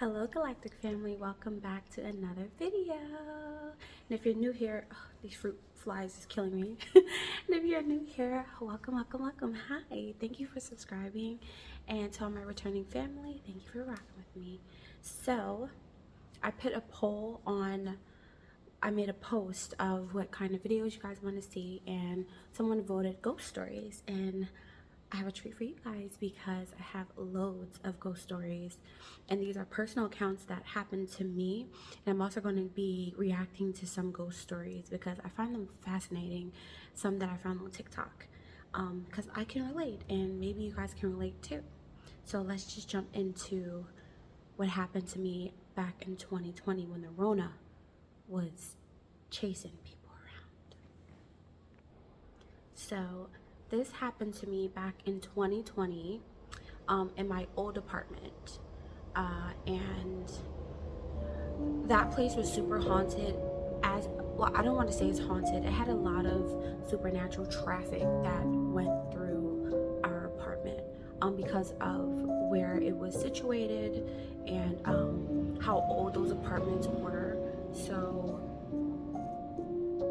Hello Galactic family, welcome back to another video. And if you're new here, oh, these fruit flies is killing me. And if you're new here, welcome. Hi, thank you for subscribing. And to all my returning family, thank you for rocking with me. So I put a poll on, I made a post of what kind of videos you guys want to see, and someone voted ghost stories. And I have a treat for you guys because I have loads of ghost stories, and these are personal accounts that happened to me. And I'm also going to be reacting to some ghost stories because I find them fascinating, some that I found on TikTok, because I can relate and maybe you guys can relate too. So let's just jump into what happened to me back in 2020 when the Rona was chasing people around. So this happened to me back in 2020 in my old apartment, and that place was super haunted. As well, I don't want to say it's haunted. It had a lot of supernatural traffic that went through our apartment because of where it was situated and how old those apartments were. So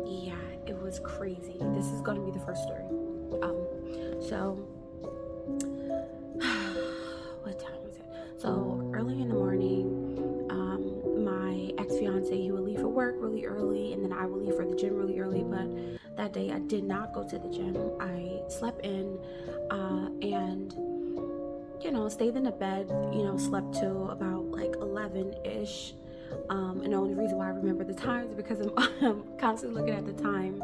yeah, it was crazy. This is going to be the first story. So what time was it? So early in the morning, my ex-fiance, he would leave for work really early, and then I would leave for the gym really early. But that day I did not go to the gym. I slept in and stayed in the bed, slept till about like 11-ish. And the only reason why I remember the time is because I'm constantly looking at the time,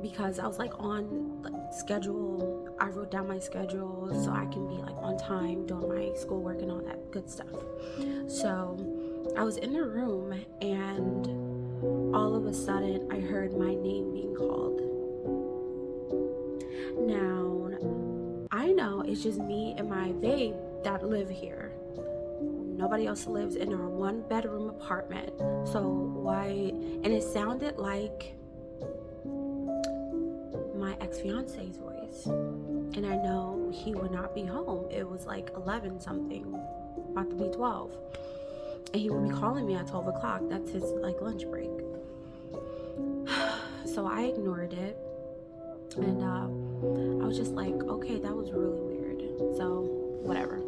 because I was like on schedule. I wrote down my schedule so I can be like on time doing my schoolwork and all that good stuff. So I was in the room and all of a sudden I heard my name being called. Now I know it's just me and my babe that live here. Nobody else lives in our 1-bedroom apartment. So why? And it sounded like my ex-fiance's voice, and I know he would not be home. It was like 11 something, about to be 12, and he would be calling me at 12 o'clock. That's his like lunch break. So I ignored it, and I was just like, okay, that was really weird. So whatever.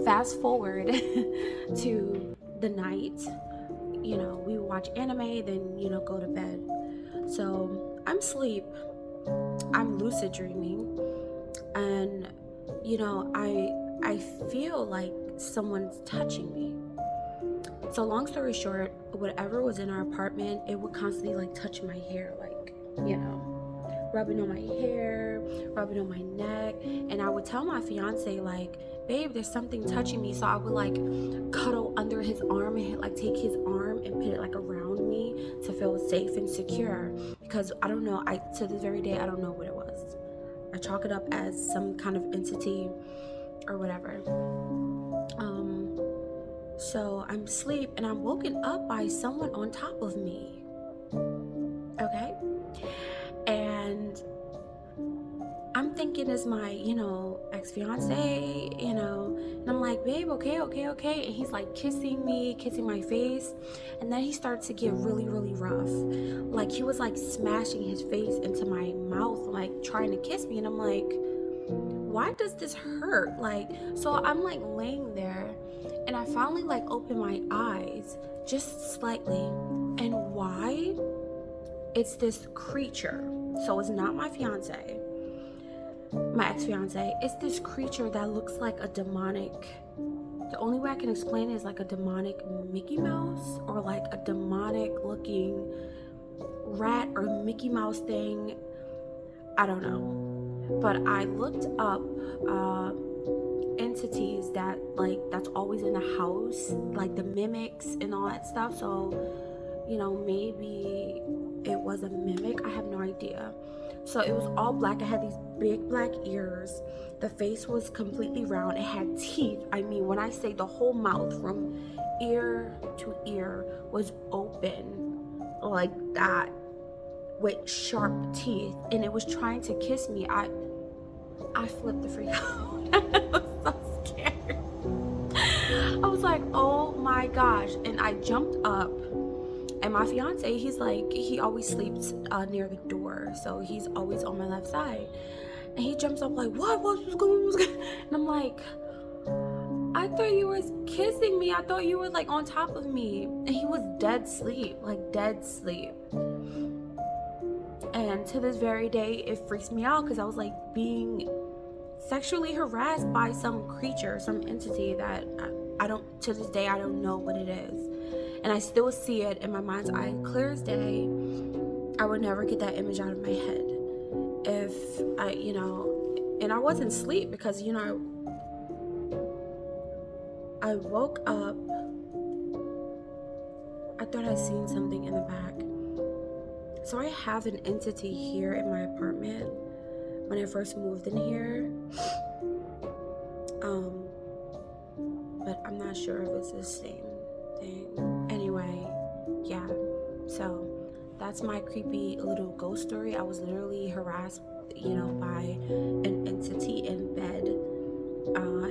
Fast forward to the night, we would watch anime, then go to bed. So I'm asleep, I'm lucid dreaming, and I feel like someone's touching me. So long story short, whatever was in our apartment, it would constantly like touch my hair, like rubbing on my hair, rubbing on my neck. And I would tell my fiance, like, babe, there's something touching me. So I would like cuddle under his arm and like take his arm and put it like around me to feel safe and secure, because I don't know, to this very day I don't know what it was. I chalk it up as some kind of entity or whatever. So I'm asleep and I'm woken up by someone on top of me. Okay, and I'm thinking it's my, ex-fiance, and I'm like, babe, okay. And he's like kissing my face. And then he starts to get really, really rough. Like he was like smashing his face into my mouth, like trying to kiss me. And I'm like, why does this hurt? Like, so I'm like laying there and I finally like open my eyes just slightly. And why? It's this creature. So it's not my fiance, my ex-fiance. It's this creature that looks like a demonic, the only way I can explain it is like a demonic Mickey Mouse, or like a demonic looking rat or Mickey Mouse thing. I don't know. But I looked up entities that's always in the house, like the mimics and all that stuff. So maybe it was a mimic. I have no idea. So it was all black. It had these big black ears. The face was completely round. It had teeth. I mean, when I say the whole mouth from ear to ear was open like that, with sharp teeth, and it was trying to kiss me. I flipped the freak out. I was so scared. I was was like, oh my gosh. And I jumped up, and my fiance, he's like, he always sleeps near the door, so he's always on my left side. And he jumps up like, what's going on? And I'm like, I thought you were kissing me. I thought you were like on top of me. And he was dead asleep, like dead asleep. And to this very day, it freaks me out because I was like being sexually harassed by some creature, some entity that I don't, to this day, I don't know what it is. And I still see it in my mind's eye, clear as day. I would never get that image out of my head. If I, and I wasn't asleep because, I woke up. I thought I seen something in the back. So I have an entity here in my apartment when I first moved in here. But I'm not sure if it's the same thing. Anyway, yeah. So that's my creepy little ghost story. I was literally harassed, by an entity in bed.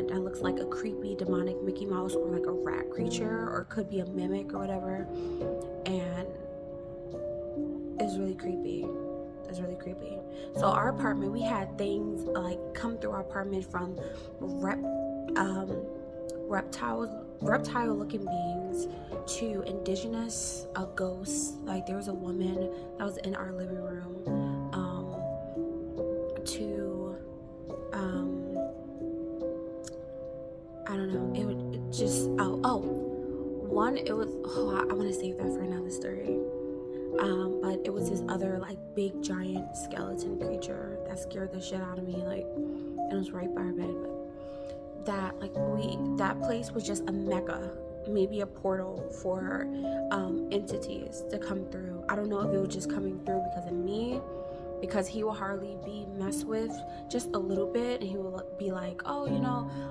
That looks like a creepy demonic Mickey Mouse or like a rat creature, or it could be a mimic or whatever. And it's really creepy. It's really creepy. So our apartment, we had things like come through our apartment from reptile looking beings to indigenous ghosts. Like there was a woman that was in our living room, to I don't know, it just I want to save that for another story. But it was this other like big giant skeleton creature that scared the shit out of me, like, and it was right by our bed. But that place was just a mecca, maybe a portal for entities to come through. I don't know if it was just coming through because of me, because he will hardly be messed with just a little bit, and he will be like, oh,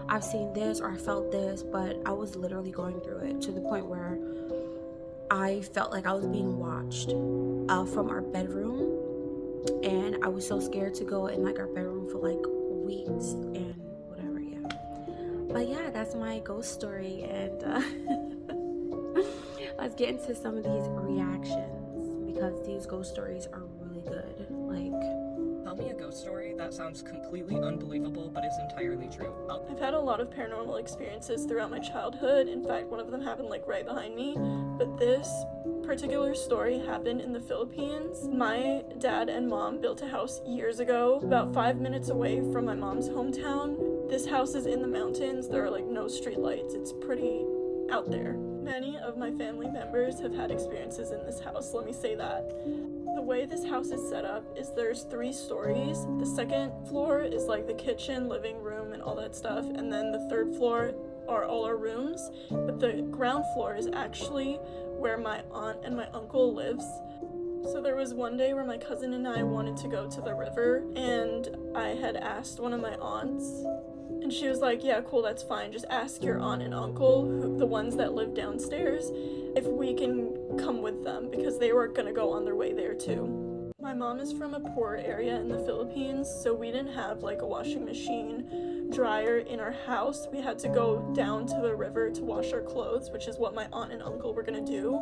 I've seen this or I felt this, but I was literally going through it to the point where I felt like I was being watched from our bedroom, and I was so scared to go in like our bedroom for like weeks and whatever. Yeah, but yeah, that's my ghost story, and let's get into some of these reactions because these ghost stories are really good. Like, tell me a ghost story that sounds completely unbelievable but is entirely true. I've had a lot of paranormal experiences throughout my childhood. In fact, one of them happened like right behind me, but this particular story happened in the Philippines. My dad and mom built a house years ago, about 5 minutes away from my mom's hometown. This house is in the mountains. There are like no street lights. It's pretty out there. Many of my family members have had experiences in this house, let me say that. The way this house is set up is there's 3 stories. The second floor is like the kitchen, living room, and all that stuff, and then the 3rd floor are all our rooms, but the ground floor is actually where my aunt and my uncle lives. So there was one day where my cousin and I wanted to go to the river, and I had asked one of my aunts, and she was like, yeah, cool, that's fine, just ask your aunt and uncle, the ones that live downstairs, if we can come with them, because they were gonna go on their way there too. My mom is from a poor area in the Philippines, so we didn't have like a washing machine, dryer in our house. We had to go down to the river to wash our clothes, which is what my aunt and uncle were gonna do.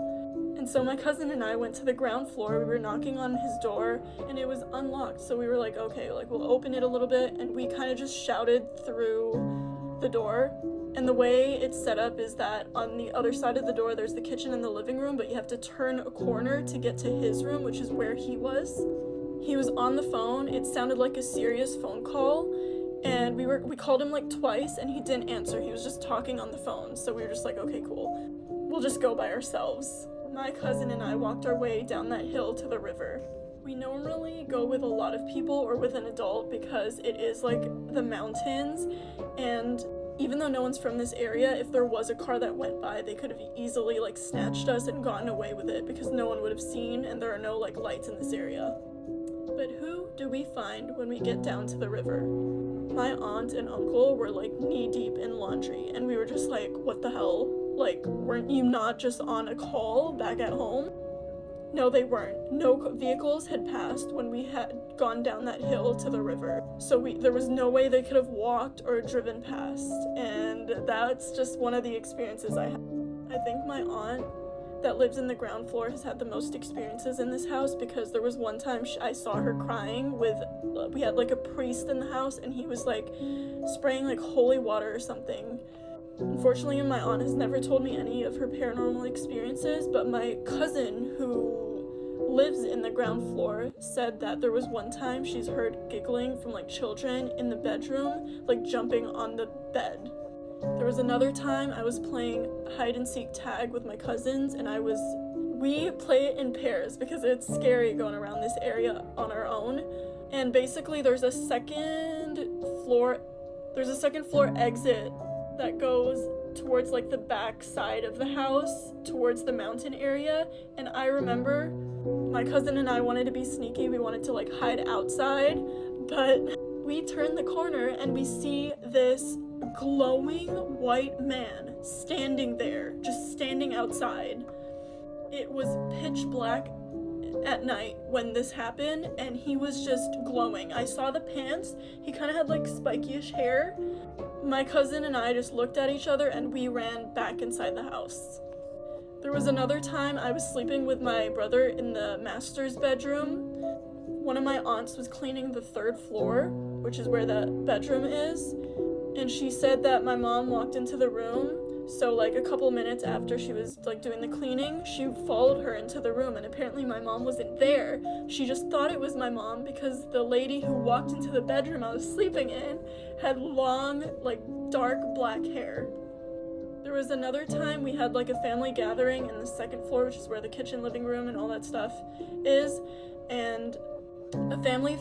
And so my cousin and I went to the ground floor. We were knocking on his door and it was unlocked, so we were like, okay, like we'll open it a little bit, and we kind of just shouted through the door. And the way it's set up is that on the other side of the door there's the kitchen and the living room, but you have to turn a corner to get to his room, which is where he was. He was on the phone. It sounded like a serious phone call, and we called him like twice and he didn't answer. He was just talking on the phone, so we were just like, okay, cool, we'll just go by ourselves. My cousin and I walked our way down that hill to the river. We normally go with a lot of people or with an adult because it is like the mountains, and even though no one's from this area, if there was a car that went by, they could have easily like snatched us and gotten away with it because no one would have seen, and there are no like lights in this area. But who do we find when we get down to the river? My aunt and uncle were like knee deep in laundry, and we were just like, what the hell? Like, weren't you not just on a call back at home? No, they weren't. No vehicles had passed when we had gone down that hill to the river. So there was no way they could have walked or driven past. And that's just one of the experiences I had. I think my aunt that lives in the ground floor has had the most experiences in this house, because there was one time I saw her crying we had like a priest in the house, and he was like spraying like holy water or something. Unfortunately, my aunt has never told me any of her paranormal experiences, but my cousin, who lives in the ground floor, said that there was one time she's heard giggling from like children in the bedroom, like jumping on the bed. There was another time I was playing hide and seek tag with my cousins, and we play it in pairs because it's scary going around this area on our own. And basically there's a second floor exit that goes towards like the back side of the house, towards the mountain area. And I remember my cousin and I wanted to be sneaky. We wanted to like hide outside, but we turn the corner and we see this glowing white man standing there, just standing outside. It was pitch black at night when this happened, and he was just glowing. I saw the pants. He kind of had like spiky-ish hair. My cousin and I just looked at each other and we ran back inside the house. There was another time I was sleeping with my brother in the master's bedroom. One of my aunts was cleaning the 3rd floor, which is where the bedroom is, and she said that my mom walked into the room. So like a couple minutes after she was like doing the cleaning, she followed her into the room, and apparently my mom wasn't there. She just thought it was my mom because the lady who walked into the bedroom I was sleeping in had long, like dark black hair. There was another time we had like a family gathering in the 2nd floor, which is where the kitchen, living room, and all that stuff is, and a family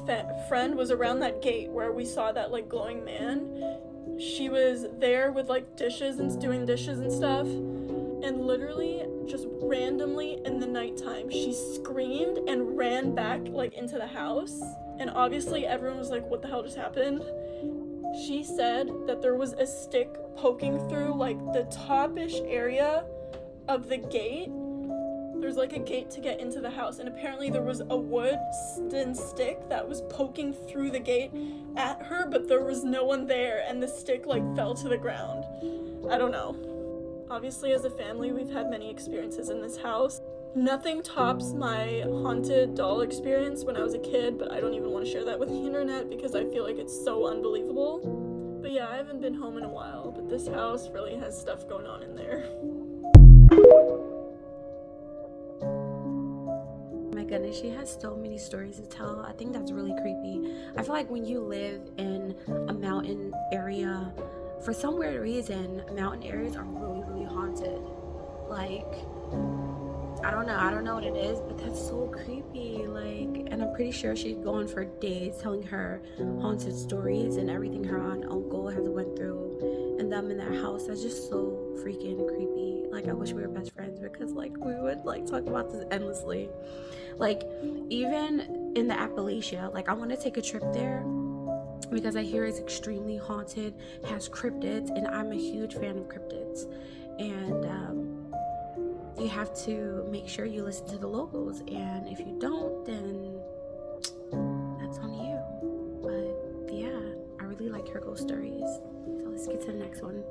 friend was around that gate where we saw that like glowing man. She was there with like dishes and doing dishes and stuff, and literally just randomly in the nighttime she screamed and ran back like into the house, and obviously everyone was like, what the hell just happened? She said that there was a stick poking through like the top-ish area of the gate. There's like a gate to get into the house, and apparently there was a wooden stick that was poking through the gate at her, but there was no one there, and the stick like fell to the ground. I don't know. Obviously, as a family, we've had many experiences in this house. Nothing tops my haunted doll experience when I was a kid, but I don't even want to share that with the internet because I feel like it's so unbelievable. But yeah, I haven't been home in a while, but this house really has stuff going on in there. My goodness, she has so many stories to tell. I think that's really creepy. I feel like when you live in a mountain area, for some weird reason, mountain areas are really, really haunted. Like, I don't know what it is, but that's so creepy. Like, and I'm pretty sure she's gone for days telling her haunted stories and everything her aunt and uncle has went through and them in their house. That's just so freaking creepy. Like, I wish we were best friends because like we would like talk about this endlessly. Like, even in the Appalachia, like I want to take a trip there because I hear it's extremely haunted, has cryptids, and I'm a huge fan of cryptids. And you have to make sure you listen to the locals, and if you don't, then that's on you. But yeah, I really like her ghost stories. So let's get to the next one.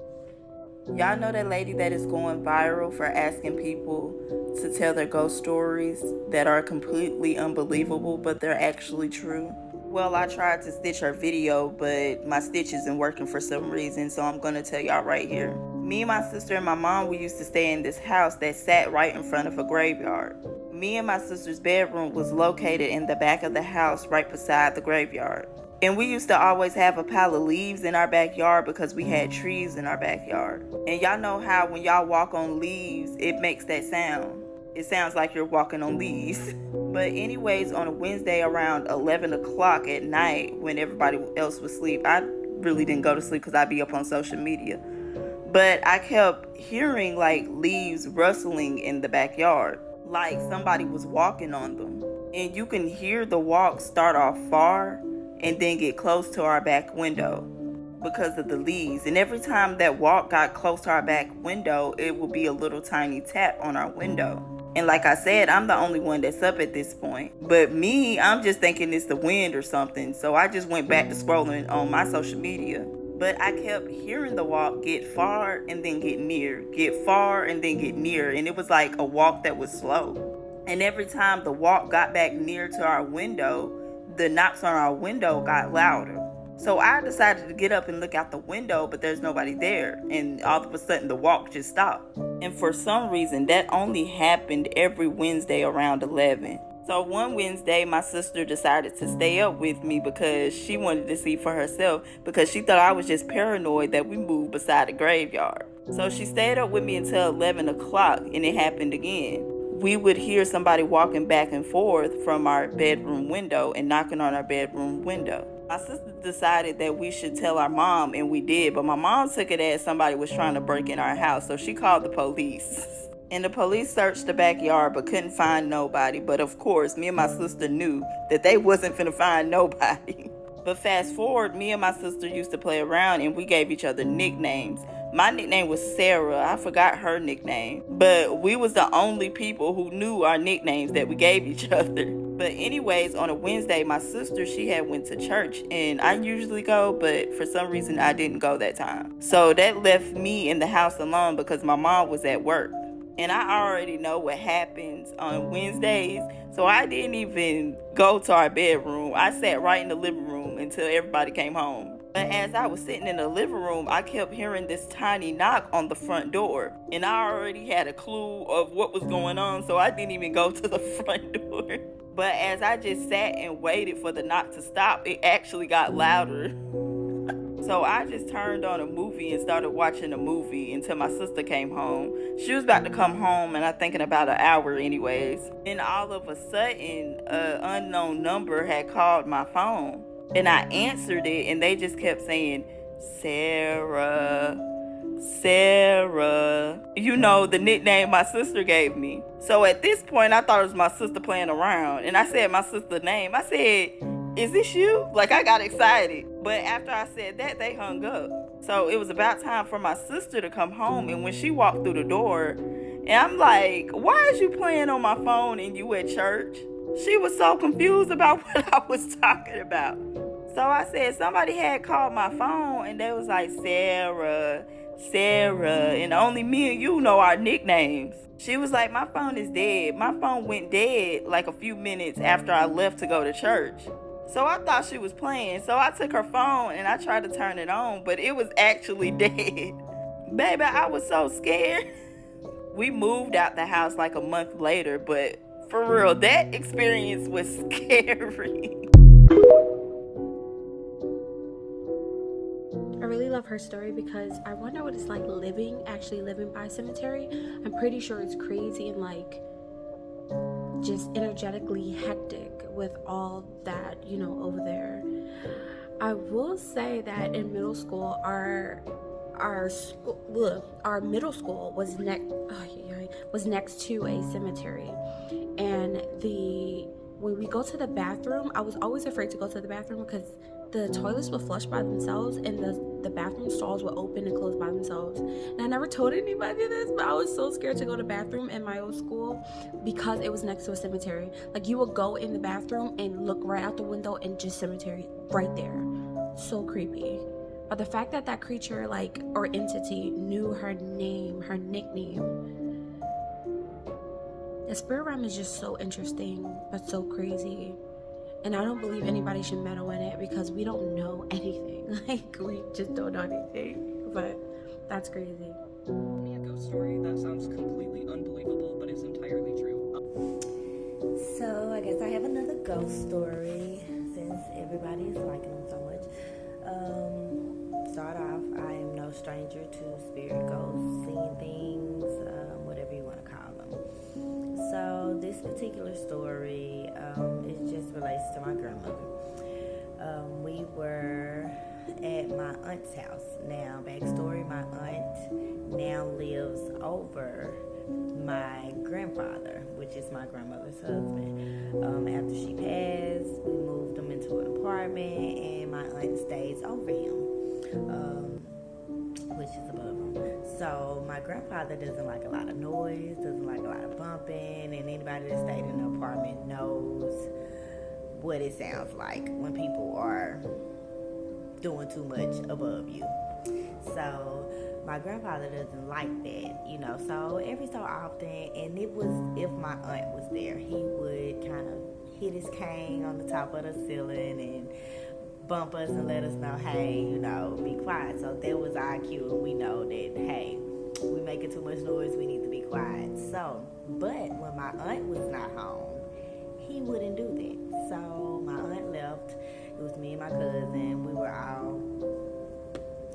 Y'all know that lady that is going viral for asking people to tell their ghost stories that are completely unbelievable, but they're actually true? Well, I tried to stitch her video, but my stitch isn't working for some reason, so I'm going to tell y'all right here. Me and my sister and my mom, we used to stay in this house that sat right in front of a graveyard. Me and my sister's bedroom was located in the back of the house right beside the graveyard. And we used to always have a pile of leaves in our backyard because we had trees in our backyard. And y'all know how when y'all walk on leaves, it makes that sound. It sounds like you're walking on leaves. But anyways, on a Wednesday around 11 o'clock at night when everybody else was asleep, I really didn't go to sleep because I'd be up on social media. But I kept hearing like leaves rustling in the backyard, like somebody was walking on them. And you can hear the walk start off far and then get close to our back window because of the leaves. And every time that walk got close to our back window, it would be a little tiny tap on our window. And like I said, I'm the only one that's up at this point. But me, I'm just thinking it's the wind or something. So I just went back to scrolling on my social media. But I kept hearing the walk get far and then get near, get far and then get near. And it was like a walk that was slow. And every time the walk got back near to our window, the knocks on our window got louder. So I decided to get up and look out the window, but there's nobody there. And all of a sudden the walk just stopped. And for some reason, that only happened every Wednesday around 11. So one Wednesday, my sister decided to stay up with me because she wanted to see for herself, because she thought I was just paranoid that we moved beside the graveyard. So she stayed up with me until 11 o'clock, and it happened again. We would hear somebody walking back and forth from our bedroom window and knocking on our bedroom window. My sister decided that we should tell our mom, and we did, but my mom took it as somebody was trying to break in our house, so she called the police. And the police searched the backyard but couldn't find nobody. But of course, me and my sister knew that they wasn't finna find nobody. But fast forward, me and my sister used to play around and we gave each other nicknames. My nickname was Sarah. I forgot her nickname. But we was the only people who knew our nicknames that we gave each other. But anyways, on a Wednesday, my sister, she had went to church, and I usually go, but for some reason I didn't go that time. So that left me in the house alone because my mom was at work. And I already know what happens on Wednesdays, so I didn't even go to our bedroom. I sat right in the living room until everybody came home. But as I was sitting in the living room, I kept hearing this tiny knock on the front door. And I already had a clue of what was going on, so I didn't even go to the front door. But as I just sat and waited for the knock to stop, it actually got louder. So I just turned on a movie and started watching a movie until my sister came home. She was about to come home, and I think in about an hour anyways. Then all of a sudden, an unknown number had called my phone. And I answered it, and they just kept saying, Sarah, Sarah. You know, the nickname my sister gave me. So at this point, I thought it was my sister playing around. And I said my sister's name. I said, is this you? Like, I got excited. But after I said that, they hung up. So it was about time for my sister to come home. And when she walked through the door, and I'm like, why is you playing on my phone and you at church? She was so confused about what I was talking about. So I said, somebody had called my phone, and they was like, Sarah, Sarah, and only me and you know our nicknames. She was like, my phone is dead. My phone went dead like a few minutes after I left to go to church. So I thought she was playing. So I took her phone and I tried to turn it on, but it was actually dead. Baby, I was so scared. We moved out the house like a month later, but for real, that experience was scary. I really love her story because I wonder what it's like actually living by a cemetery. I'm pretty sure it's crazy and like just energetically hectic with all that, over there. I will say that in middle school, our middle school was next to a cemetery, and when we go to the bathroom, I was always afraid to go to the bathroom because the toilets would flush by themselves and the bathroom stalls would open and close by themselves. And I never told anybody this, but I was so scared to go to the bathroom in my old school because it was next to a cemetery. Like, you would go in the bathroom and look right out the window and just cemetery right there. So creepy. But the fact that creature, or entity, knew her name, her nickname. The spirit realm is just so interesting, but so crazy. And I don't believe anybody should meddle in it because we don't know anything. We just don't know anything. But that's crazy. A ghost story that sounds completely unbelievable, but is entirely true. So I guess I have another ghost story since everybody is liking them so much. Start off, I am no stranger to spirit ghosts, seeing things, whatever you want to call them. So this particular story, it just relates to my grandmother. We were at my aunt's house. Now, backstory, my aunt now lives over my grandfather, which is my grandmother's husband. After she passed, we moved him into an apartment, and my aunt stays over him, which is above him. So So my grandfather doesn't like a lot of noise, doesn't like a lot of bumping, and anybody that stayed in the apartment knows what it sounds like when people are doing too much above you. So my grandfather doesn't like that, you know. So every so often, and it was if my aunt was there, he would kind of hit his cane on the top of the ceiling and bump us and let us know, hey, you know, be quiet. So that was our cue, and we know that, hey, we making too much noise, we need to be quiet. So, but when my aunt was not home, he wouldn't do that. So my aunt left. It was me and my cousin. We were all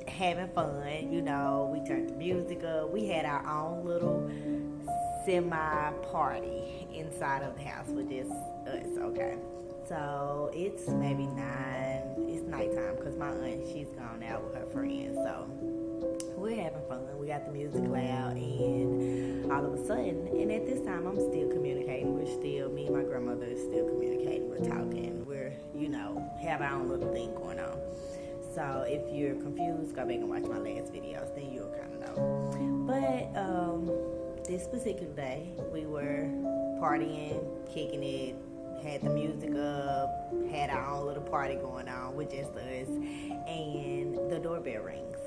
having fun, you know. We turned the music up. We had our own little semi-party inside of the house with just us, okay? So it's maybe 9, it's nighttime because my aunt, she's gone out with her friends. So we're having fun. We got the music loud, and all of a sudden, and at this time I'm still communicating. Me and my grandmother is still communicating. We're talking. We're, you know, have our own little thing going on. So if you're confused, go back and watch my last videos, then you'll kind of know. But this particular day, we were partying, kicking it, had the music up, had our own little party going on with just us, and the doorbell rings.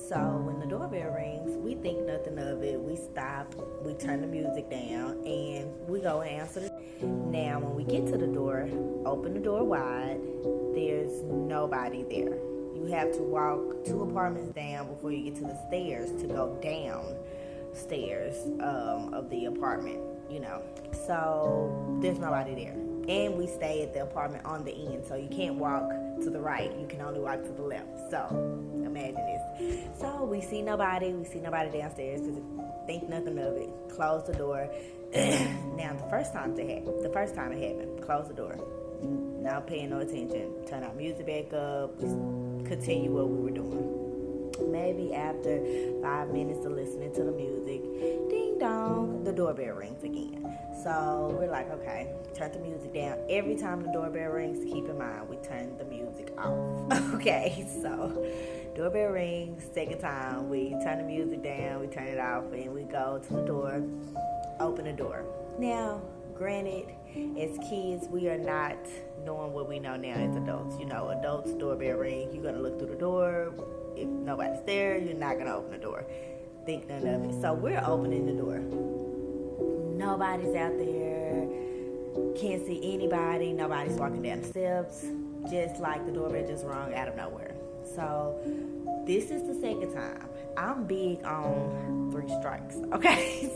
So when the doorbell rings, we think nothing of it. We stop, we turn the music down, and we go and answer the. Now when we get to the door, open the door wide, there's nobody there. You have to walk 2 apartments down before you get to the stairs to go down stairs of the apartment, you know. So there's nobody there. And we stay at the apartment on the end, so you can't walk to the right. You can only walk to the left. So imagine this. So we see nobody downstairs. Think nothing of it. Close the door. Now the first time it happened, close the door. Not paying no attention. Turn our music back up. We continue what we were doing. Maybe after 5 minutes of listening to the music, ding dong, the doorbell rings again. So we're like, okay, turn the music down. Every time the doorbell rings, keep in mind, we turn the music off. Okay, so doorbell rings, second time, we turn the music down, we turn it off, and we go to the door, open the door. Now, granted, as kids, we are not knowing what we know now as adults. You know, adults, doorbell ring, you're going to look through the door. If nobody's there, you're not going to open the door. Think none of it. So we're opening the door. Nobody's out there. Can't see anybody. Nobody's walking down the steps. Just like the doorbell just rung out of nowhere. So this is the second time. I'm big on 3 strikes. Okay,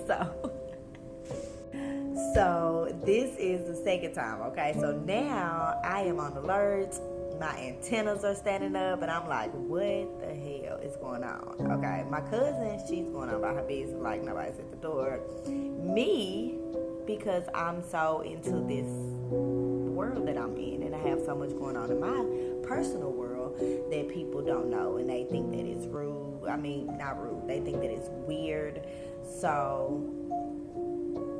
So this is the second time, okay? So now I am on alert. My antennas are standing up, and I'm like, what the hell is going on? Okay, my cousin, she's going on about her business like nobody's at the door. Me, because I'm so into this world that I'm in, and I have so much going on in my personal world that people don't know, and they think that it's rude. I mean, not rude. They think that it's weird. So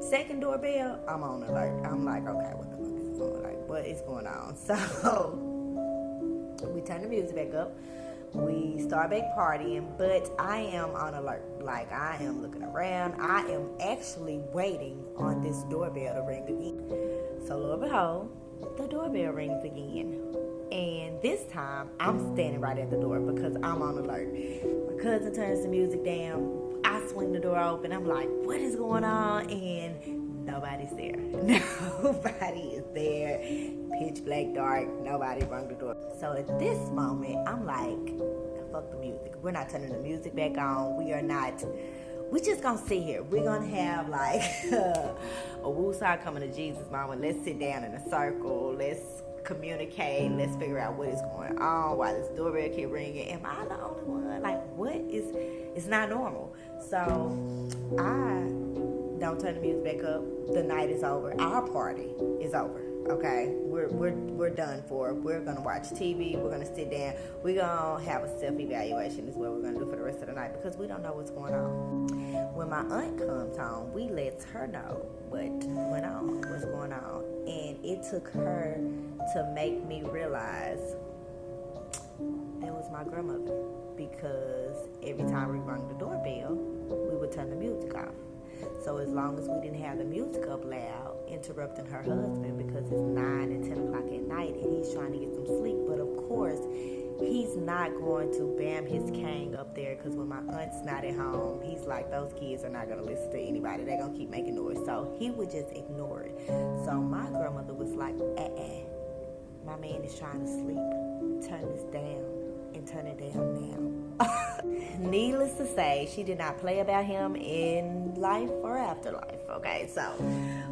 second doorbell, I'm on alert. I'm like, okay, what the fuck is going on? Like, what is going on? So we turn the music back up. We start back partying, but I am on alert. Like, I am looking around. I am actually waiting on this doorbell to ring again. So lo and behold, the doorbell rings again. And this time, I'm standing right at the door because I'm on alert. My cousin turns the music down. I swing the door open. I'm like, what is going on? And nobody's there. Nobody is there. Pitch black dark. Nobody rung the door. So at this moment, I'm like, fuck the music. We're not turning the music back on. We just gonna sit here. We're gonna have like a woosah coming to Jesus moment. Let's sit down in a circle. Let's communicate. Let's figure out what is going on. Why this doorbell keep ringing? Am I the only one? Like, it's not normal. So I don't turn the music back up. The night is over. Our party is over. Okay, we're done for. We're gonna watch TV. We're gonna sit down. We're gonna have a self-evaluation. Is what we're gonna do for the rest of the night because we don't know what's going on. When my aunt comes home, we let her know what went on, what's going on, and it took her to make me realize there was was my grandmother, because every time we rang the doorbell, we would turn the music off. So as long as we didn't have the music up loud, interrupting her husband, because it's 9 and 10 o'clock at night and he's trying to get some sleep. But of course, he's not going to bam his cane up there, because when my aunt's not at home, he's like, those kids are not going to listen to anybody. They're going to keep making noise. So he would just ignore it. So my grandmother was like, my man is trying to sleep. Turn this down and turn it down now. Needless to say, she did not play about him in life or afterlife. Okay, so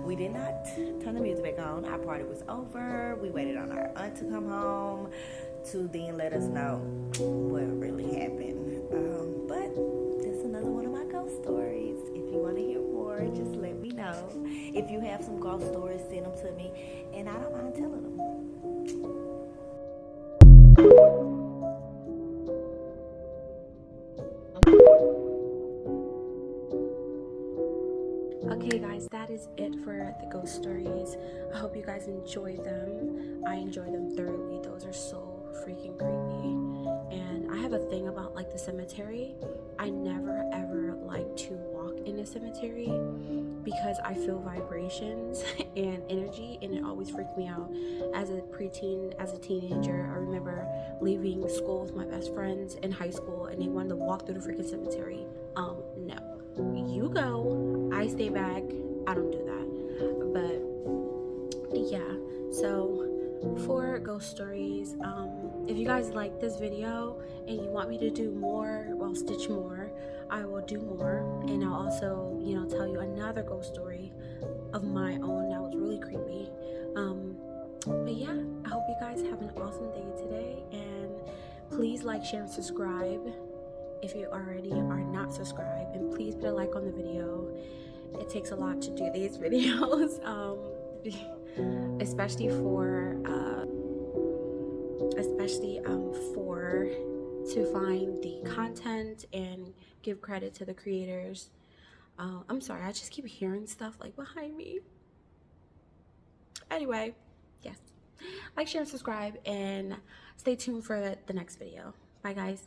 we did not turn the music back on. Our party was over. We waited on our aunt to come home to then let us know what really happened. But that's another one of my ghost stories. If you want to hear more, just let me know. If you have some ghost stories, send them to me, and I don't mind telling them. Okay guys, that is it for the ghost stories. I hope you guys enjoyed them. I enjoyed them thoroughly. Those are so freaking creepy. And I have a thing about like the cemetery. I never ever like to walk in a cemetery because I feel vibrations and energy, and it always freaked me out. As a preteen, as a teenager, I remember leaving school with my best friends in high school, and they wanted to walk through the freaking cemetery. No. You go, I stay back. I don't do that. But yeah, so for ghost stories, if you guys like this video and you want me to do more, well, stitch more, I will do more. And I'll also, tell you another ghost story of my own that was really creepy. But yeah, I hope you guys have an awesome day today, and please like, share, and subscribe if you already are not subscribed, and please put a like on the video. It takes a lot to do these videos, especially to find the content and give credit to the creators. I'm sorry, I just keep hearing stuff like behind me. Anyway, yes, like, share, and subscribe, and stay tuned for the next video. Bye guys.